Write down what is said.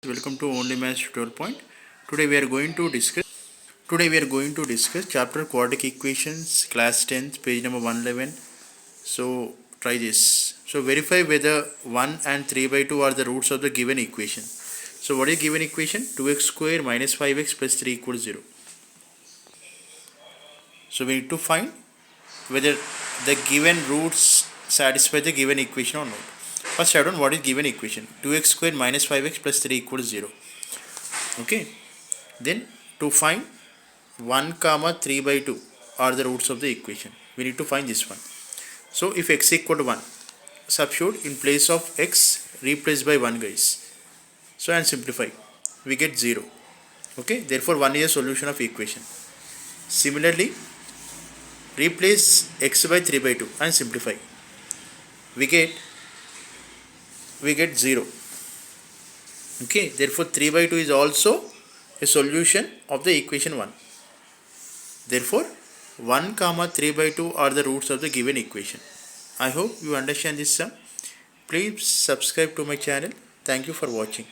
Welcome to Only Maths Tutorial Point. Today we are going to discuss chapter quadratic equations, class 10th, page number 111. So try this. So verify whether 1 and 3 by 2 are the roots of the given equation. So what is given equation? 2x square minus 5x plus 3 equals 0. So we need to find whether the given roots satisfy the given equation or not. First write down what is given equation. 2x square minus 5x plus 3 equals 0. Okay. Then to find 1 comma 3 by 2 are the roots of the equation. We need to find this one. So if x equal to 1, substitute in place of x, replace by 1 guys. So and simplify. We get 0. Okay. Therefore 1 is a solution of equation. Similarly, replace x by 3 by 2 and simplify. We get 0. Okay. Therefore 3 by 2 is also a solution of the equation 1. Therefore 1 comma 3 by 2 are the roots of the given equation. I hope you understand this sum. Please subscribe to my channel. Thank you for watching.